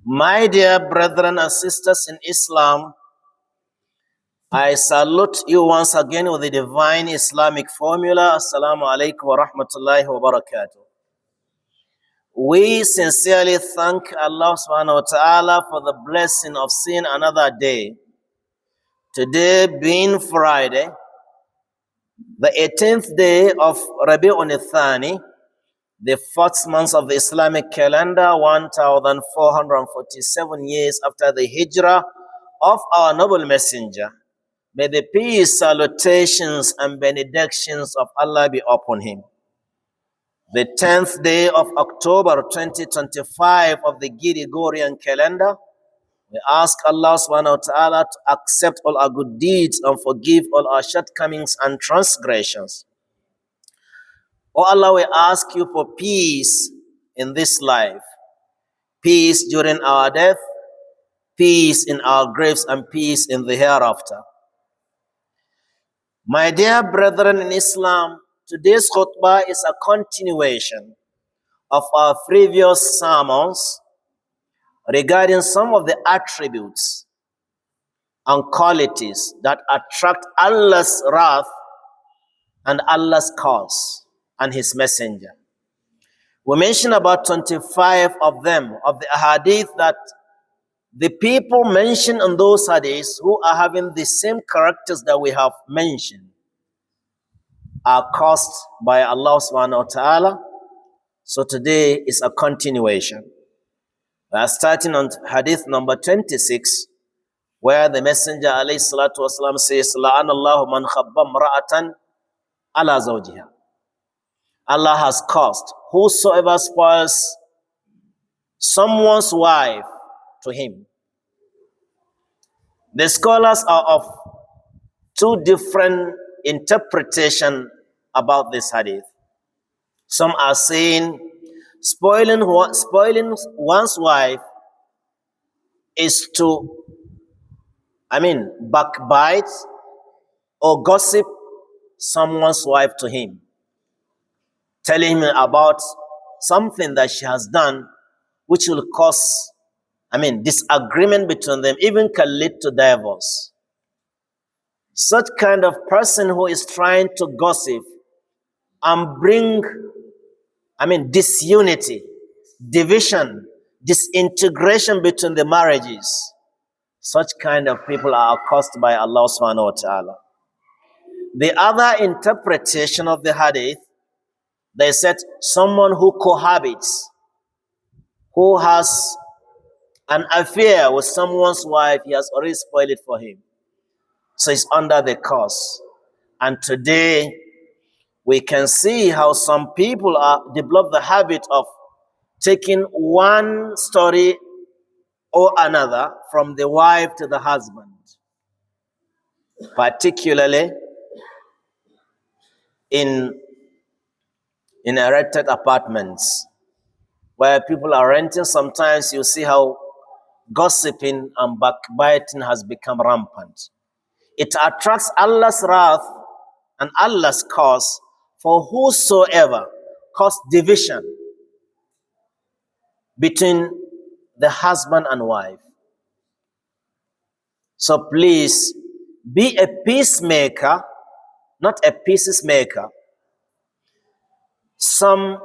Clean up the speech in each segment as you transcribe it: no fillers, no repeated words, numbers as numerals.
My dear brethren and sisters in Islam, I salute you once again with the divine Islamic formula. Assalamu alaikum wa rahmatullahi wa barakatuh. We sincerely thank Allah subhanahu wa ta'ala for the blessing of seeing another day. Today being Friday, the 18th day of Rabi Thani, the fourth month of the Islamic calendar, 1447 years after the hijrah of our noble messenger. May the peace, salutations, and benedictions of Allah be upon him. The 10th day of October 2025 of the Gregorian calendar, we ask Allah subhanahu wa ta'ala to accept all our good deeds and forgive all our shortcomings and transgressions. Oh Allah, we ask you for peace in this life, peace during our death, peace in our graves, and peace in the hereafter. My dear brethren in Islam, today's khutbah is a continuation of our previous sermons regarding some of the attributes and qualities that attract Allah's wrath and Allah's cause and his messenger. We mentioned about 25 of them, of the hadith, that the people mentioned in those hadiths who are having the same characters that we have mentioned are caused by Allah subhanahu wa ta'ala. So today is a continuation. We are starting on hadith number 26, where the messenger alayhi salatu wasalam says, La'anallahu man khabba mra'atan ala zawjiha. Allah has caused whosoever spoils someone's wife to him. The scholars are of two different interpretations about this hadith. Some are saying spoiling one's wife is to, backbite or gossip someone's wife to him, telling him about something that she has done which will cause, disagreement between them, even can lead to divorce. Such kind of person who is trying to gossip and bring, disunity, division, disintegration between the marriages, such kind of people are accosted by Allah subhanahu wa ta'ala. The other interpretation of the hadith, they said someone who cohabits, who has an affair with someone's wife, he has already spoiled it for him. So it's under the curse. And today, we can see how some people develop the habit of taking one story or another from the wife to the husband, particularly in rented apartments where people are renting. Sometimes you see how gossiping and backbiting has become rampant. It attracts Allah's wrath and Allah's cause for whosoever cause division between the husband and wife. So please be a peacemaker, not a pieces maker. Some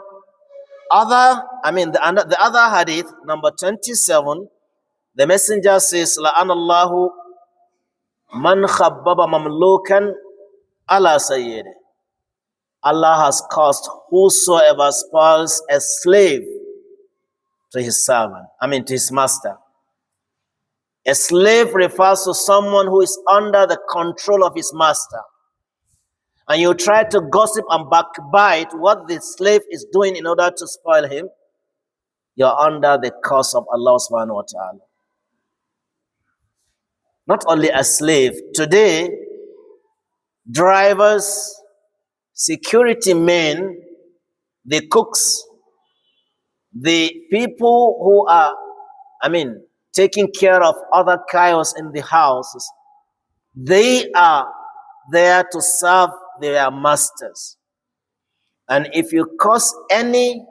other, the other hadith, number 27, the messenger says, La'anallahu man khabbaba mamlukan ala sayyidi. Allah has caused whosoever spoils a slave to his servant, to his master. A slave refers to someone who is under the control of his master. And you try to gossip and backbite what the slave is doing in order to spoil him, you're under the curse of Allah subhanahu wa ta'ala. Not only a slave, today, drivers, security men, the cooks, the people who are, taking care of other chaos in the houses, they are there to serve their masters. And if you cause any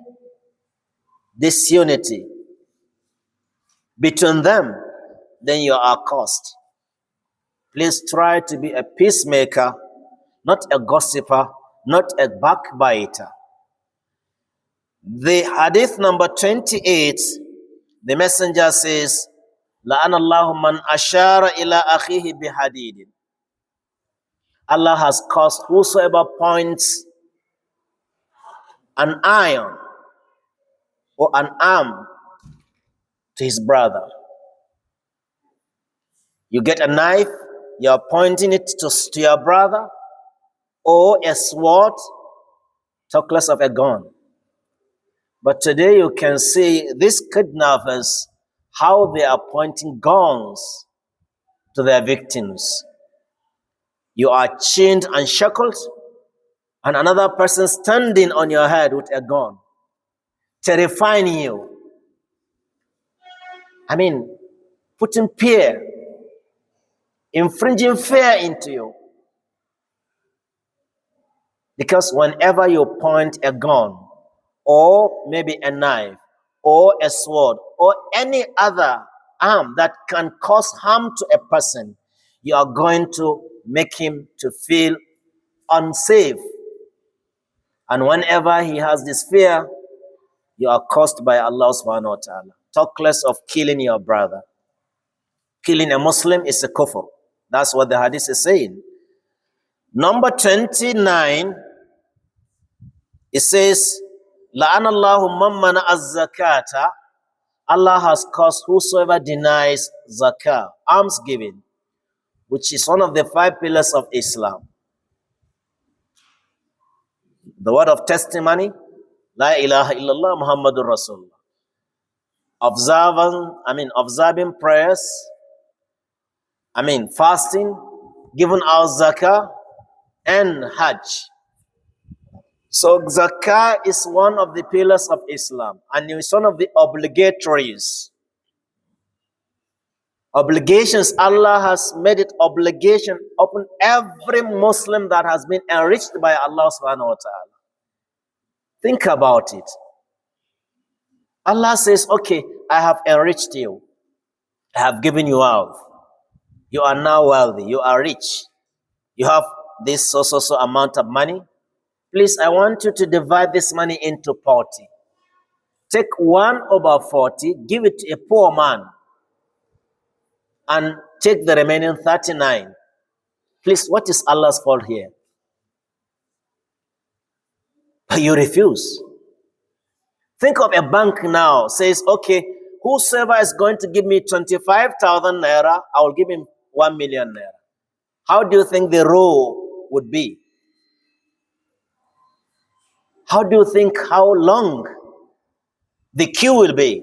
disunity, between them, then you are cursed. Please try to be a peacemaker, not a gossiper, not a backbiter. The hadith number 28, the messenger says, لَأَنَ اللَّهُ مَنْ أَشَارَ إِلَىٰ أَخِيهِ بِحَدِيدٍ. Allah has caused whosoever points an iron or an arm to his brother. You get a knife, you are pointing it to your brother, or a sword, talk less of a gun. But today you can see these kidnappers, how they are pointing guns to their victims. You are chained and shackled, and another person standing on your head with a gun, terrifying you. I mean, putting fear, infringing fear into you. Because whenever you point a gun, or maybe a knife, or a sword, or any other arm that can cause harm to a person, you are going to make him to feel unsafe. And whenever he has this fear, you are caused by Allah subhanahu wa ta'ala. Talk less of killing your brother. Killing a Muslim is a kufr. That's what the hadith is saying. Number 29, it says, لَأَنَ اللَّهُ مَنْ مَنَعَ الزَّكَاةَ. Allah has caused whosoever denies zakah, almsgiving, which is one of the 5 pillars of Islam. The word of testimony, La ilaha illallah Muhammadur Rasulullah. Observing prayers, fasting, giving out zakah, and hajj. So zakah is one of the pillars of Islam, and it's one of the obligatories. Obligations, Allah has made it obligation upon every Muslim that has been enriched by Allah subhanahu wa ta'ala. Think about it. Allah says, okay, I have enriched you. I have given you wealth. You are now wealthy. You are rich. You have this so amount of money. Please, I want you to divide this money into 40. Take 1/40, give it to a poor man, and take the remaining 39. Please, what is Allah's fault here? But you refuse. Think of a bank now, says, okay, whosoever is going to give me 25,000 naira, I will give him 1 million naira. How do you think the row would be? How do you think how long the queue will be?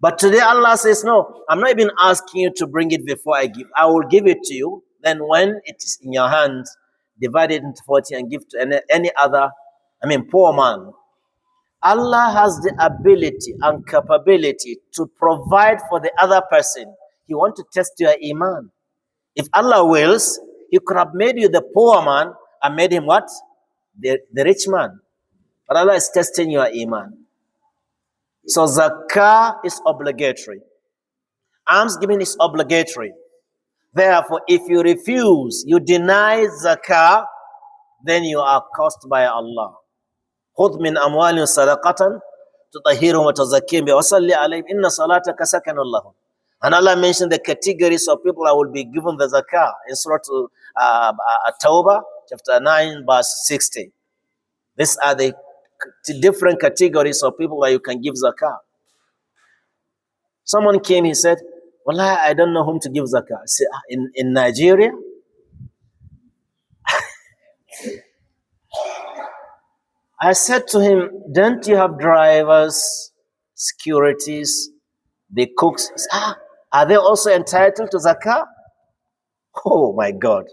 But today Allah says, no, I'm not even asking you to bring it before I give. I will give it to you. Then when it is in your hands, divide it into 40 and give to any other, poor man. Allah has the ability and capability to provide for the other person. He wants to test your iman. If Allah wills, He could have made you the poor man and made him what? The rich man. But Allah is testing your iman. So zakah is obligatory. Almsgiving is obligatory. Therefore, if you refuse, you deny zakah, then you are cursed by Allah. خُذْ مِنْ أَمْوَالٍ صَدَقَةً تُطَهِّرُهُمْ وَتُزَكِّيهِمْ بِهَا وَصَلِّ عَلَيْهِمْ إِنَّ صَلَاتَكَ سَكَنٌ لَهُمْ. And Allah mentioned the categories of people that will be given the zakah in Surah Tawbah, chapter 9, verse 60. These are the different categories of people that you can give zakah. Someone came, he said, Wallah, I don't know whom to give zakah. I said, in Nigeria? I said to him, don't you have drivers, securities, the cooks? He said, are they also entitled to zakah? Oh my God.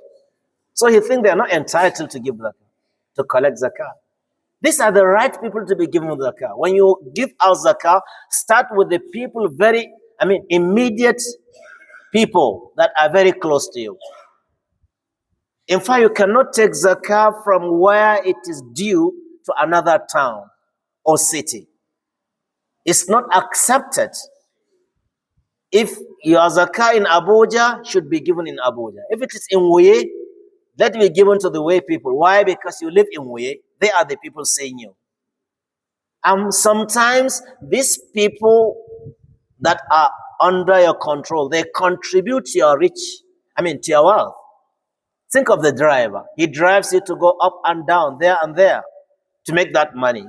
So he thinks they are not entitled to give zakah, to collect zakah. These are the right people to be given zakah. When you give out zakah, start with the people immediate people that are very close to you. In fact, you cannot take zakah from where it is due to another town or city. It's not accepted. If your zakah in Abuja, should be given in Abuja. If it is in Wuye, let it be given to the Wuye people. Why? Because you live in Wuye. They are the people saying you. Sometimes these people that are under your control, they contribute to your to your wealth. Think of the driver. He drives you to go up and down, there and there, to make that money.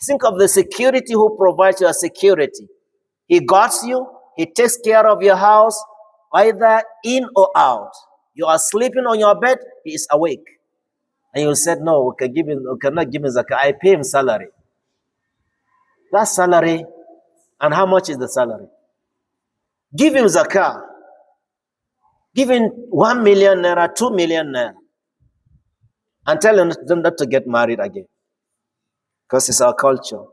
Think of the security who provides your security. He guards you. He takes care of your house, either in or out. You are sleeping on your bed, he is awake. And you said, no, we cannot give him zakah. I pay him salary. That salary, and how much is the salary? Give him zakah. Give him 1 million naira, 2 million naira. And tell him not to get married again. Because it's our culture.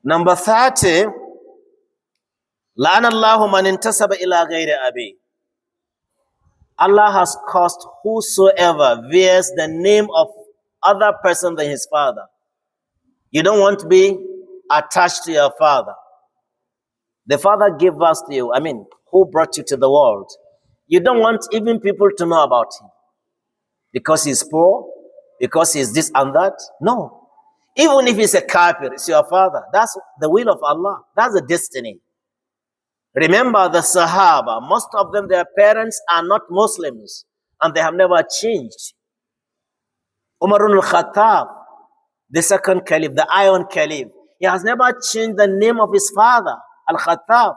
Number 30, لَعَنَ اللَّهُ مَنْ انْتَسَبَ إِلَىٰ غَيْرِ أَبِيهِ. Allah has caused whosoever bears the name of other person than his father. You don't want to be attached to your father. The father gave us to you, who brought you to the world. You don't want even people to know about him. Because he's poor, because he's this and that. No. Even if he's a Kabeer, it's your father. That's the will of Allah. That's the destiny. Remember the Sahaba, most of them, their parents are not Muslims, and they have never changed. Umar al-Khattab, the second caliph, the Iron Caliph, he has never changed the name of his father, Al-Khattab.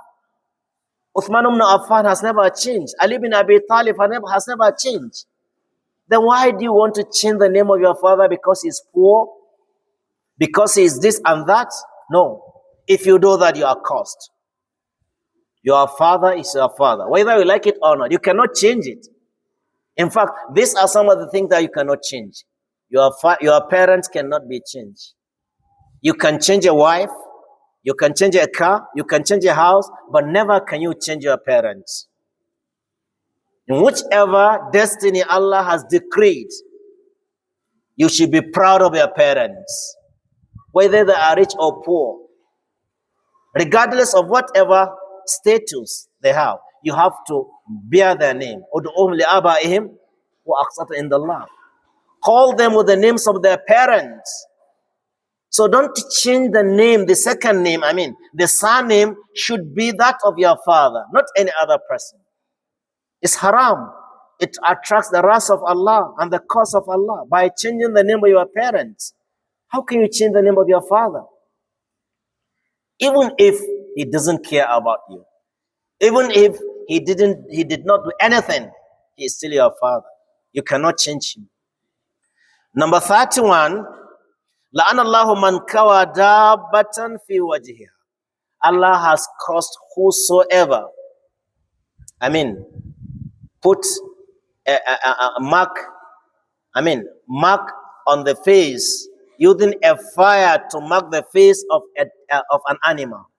Uthman ibn Affan has never changed. Ali bin Abi Talib has never changed. Then why do you want to change the name of your father because he's poor? Because he's this and that? No. If you do that, you are cursed. Your father is your father. Whether you like it or not, you cannot change it. In fact, these are some of the things that you cannot change. Your parents cannot be changed. You can change a wife, you can change a car, you can change a house, but never can you change your parents. In whichever destiny Allah has decreed, you should be proud of your parents, whether they are rich or poor. Regardless of whatever status they have, you have to bear their name. Call them with the names of their parents. So don't change the name, the second name, the surname should be that of your father, not any other person. It's haram. It attracts the wrath of Allah and the curse of Allah by changing the name of your parents. How can you change the name of your father? Even if he doesn't care about you, even if he did not do anything, he is still your father. You cannot change him. Number 31, لَعَنَ اللَّهُ مَنْ كَوَى دَابَّةً فِي وَجْهِهَا. Allah has caused whosoever, put a mark on the face, using a fire to mark the face of an animal,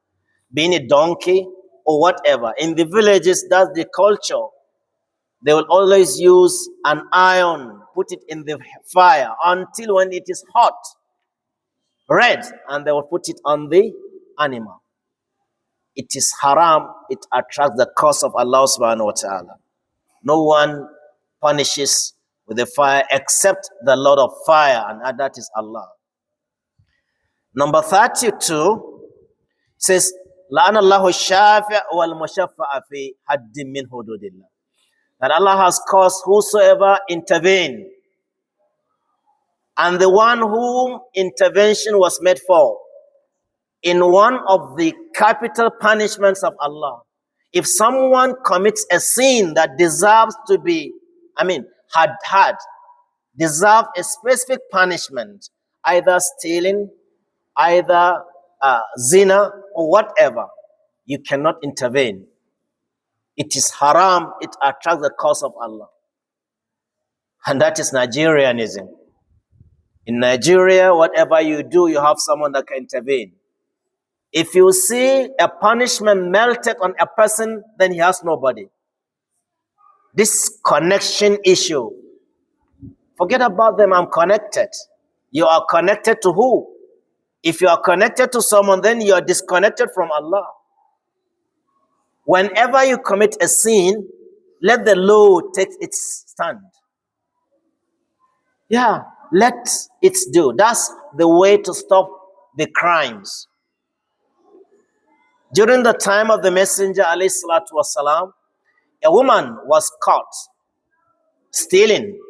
being a donkey or whatever. In the villages, that's the culture. They will always use an iron, put it in the fire until when it is hot, red, and they will put it on the animal. It is haram. It attracts the curse of Allah subhanahu wa ta'ala. No one punishes with the fire except the Lord of fire, and that is Allah. Number 32 says, لَعَنَ اللَّهُ الشَّافِعُ وَالْمُشَفَّعَ فِي حَدٍّ مِّنْ حُدُودِ اللَّهِ. That Allah has caused whosoever intervene, and the one whom intervention was made for, in one of the capital punishments of Allah. If someone commits a sin that deserves to be, deserve a specific punishment, either stealing, either zina, or whatever, you cannot intervene. It is haram. It attracts the curse of Allah. And that is Nigerianism. In Nigeria, whatever you do, you have someone that can intervene. If you see a punishment melted on a person, then he has nobody. This connection issue, forget about them. I'm connected. You are connected to who? If you are connected to someone, then you are disconnected from Allah. Whenever you commit a sin, let the law take its stand. Yeah, let it do. That's the way to stop the crimes. During the time of the Messenger, alayhi salatu wasalam, a woman was caught stealing,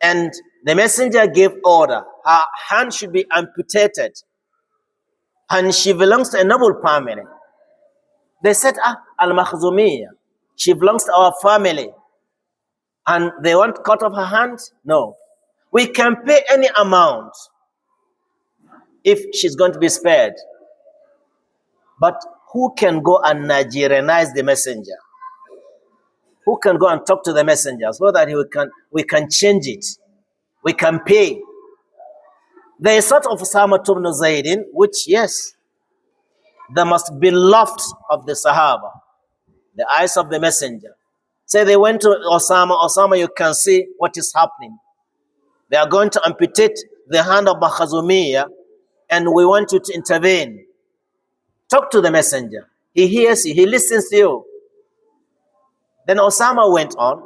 and the Messenger gave order. Her hand should be amputated, and she belongs to a noble family. They said, Al-Makhzumiyya, she belongs to our family, and they want cut off her hand? No. We can pay any amount if she's going to be spared. But who can go and Nigerianize the Messenger? Who can go and talk to the Messenger so that we can change it? We can pay. There is sort of Usama ibn Zaydin, which, yes, the most beloved of the Sahaba, the eyes of the Messenger. Say they went to Osama. Osama, you can see what is happening. They are going to amputate the hand of Makhzumiyya, and we want you to intervene. Talk to the Messenger. He hears you. He listens to you. Then Osama went on,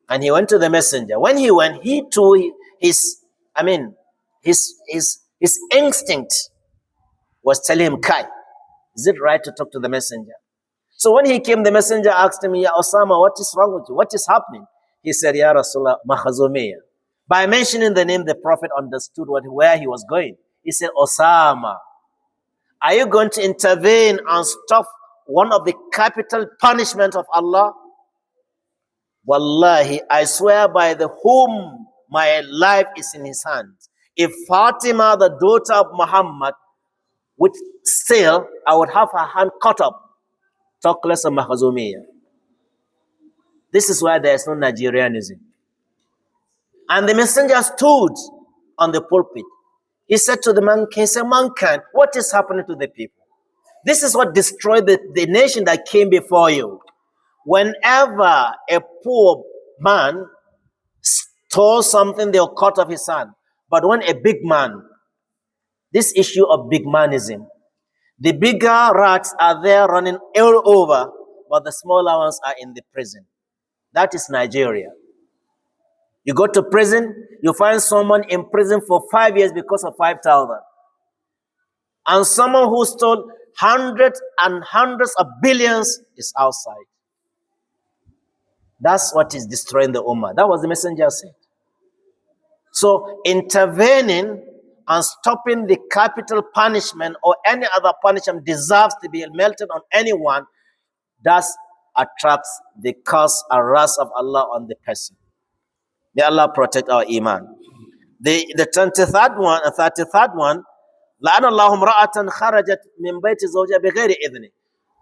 and he went to the Messenger. When he went, he too, his instinct was telling him, Kai, is it right to talk to the Messenger? So when he came, the Messenger asked him, Ya Osama, what is wrong with you? What is happening? He said, Ya Rasulullah, Makhzumiyya. By mentioning the name, the Prophet understood where he was going. He said, Osama, are you going to intervene and stop one of the capital punishment of Allah? Wallahi, I swear by the whom my life is in his hands. If Fatima, the daughter of Muhammad, would steal, I would have her hand cut up. Talk less of Makhzumiyya. This is why there is no Nigerianism. And the Messenger stood on the pulpit. He said to the mankind, what is happening to the people? This is what destroyed the nation that came before you. Whenever a poor man stole something, they'll cut off his hand. But when a big man, this issue of big manism, the bigger rats are there running all over, but the smaller ones are in the prison. That is Nigeria. You go to prison, you find someone in prison for 5 years because of 5,000. And someone who stole hundreds and hundreds of billions is outside. That's what is destroying the Ummah. That was the Messenger said. So intervening and stopping the capital punishment or any other punishment deserves to be melted on anyone, thus attracts the curse and wrath of Allah on the person. May Allah protect our iman. The 33rd one, لَعَنَ اللَّهُ امْرَأَةً خَرَجَتْ مِنْ بَيْتِ زَوْجِهَا بِغَيْرِ إِذْنٍ.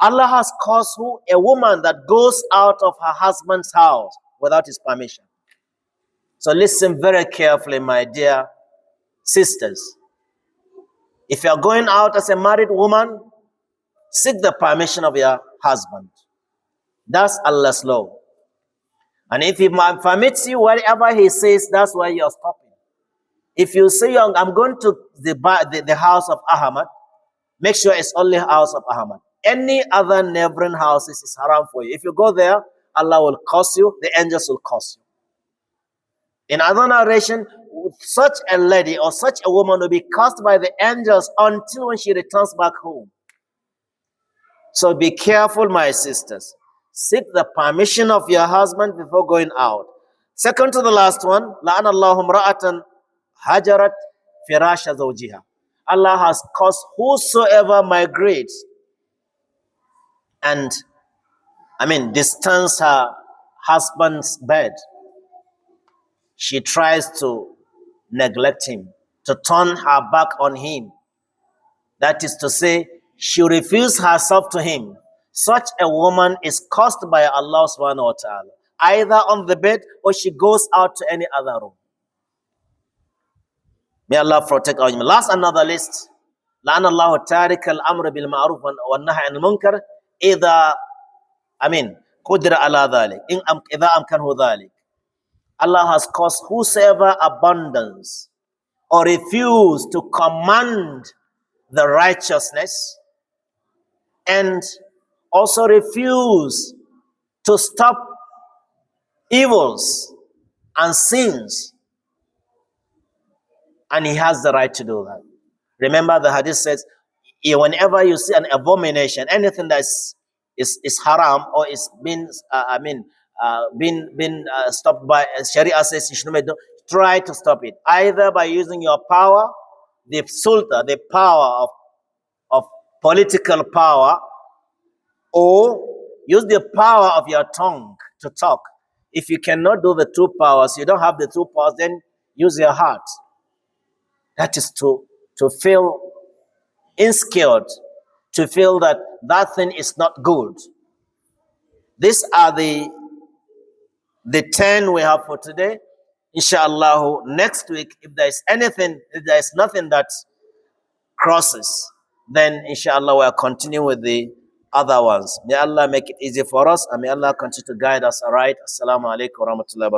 Allah has caused a woman that goes out of her husband's house without his permission. So listen very carefully, my dear sisters. If you are going out as a married woman, seek the permission of your husband. That's Allah's law. And if he permits you, wherever he says, that's where you're stopping. If you say, I'm going to the house of Ahmad, make sure it's only house of Ahmad. Any other neighboring houses is haram for you. If you go there, Allah will curse you, the angels will curse you. In other narration, such a lady or such a woman will be cursed by the angels until when she returns back home. So be careful, my sisters. Seek the permission of your husband before going out. Second to the last one, لَعَنَ اللَّهُ امْرَأَةً هَجَرَتْ فِرَاشَ زَوْجِهَا. Allah has caused whosoever migrates and, distance her husband's bed. She tries to neglect him, to turn her back on him. That is to say, she refuses herself to him. Such a woman is cursed by Allah subhanahu wa ta'ala, either on the bed or she goes out to any other room. May Allah protect our iman. Last another list. لَعَنَ اللَّهُ تَارِكَ الْأَمْرِ بِالْمَعْرُوفِ وَالنَّهْيِ عَنِ الْمُنكَرِ إِذَا قُدِرَ عَلَى ذَلِكَ إِذَا أَمْكَنْهُ ذَلِكَ. Allah has caused whosoever abandons or refuse to command the righteousness and also refuse to stop evils and sins, and he has the right to do that. Remember, the hadith says, whenever you see an abomination, anything that is haram or is been, been stopped by Sharia says you should try to stop it, either by using your power, the sulta, the power of political power, or use the power of your tongue to talk. If you cannot do the two powers, you don't have the two powers, then use your heart. That is to feel insecure, to feel that that thing is not good. These are the 10 we have for today. Inshallah, next week, if there is anything, if there is nothing that crosses, then inshallah we'll continue with the other ones. May Allah make it easy for us, and may Allah continue to guide us. All right. Assalamu alaikum wa rahmatullahi wa barakatuh.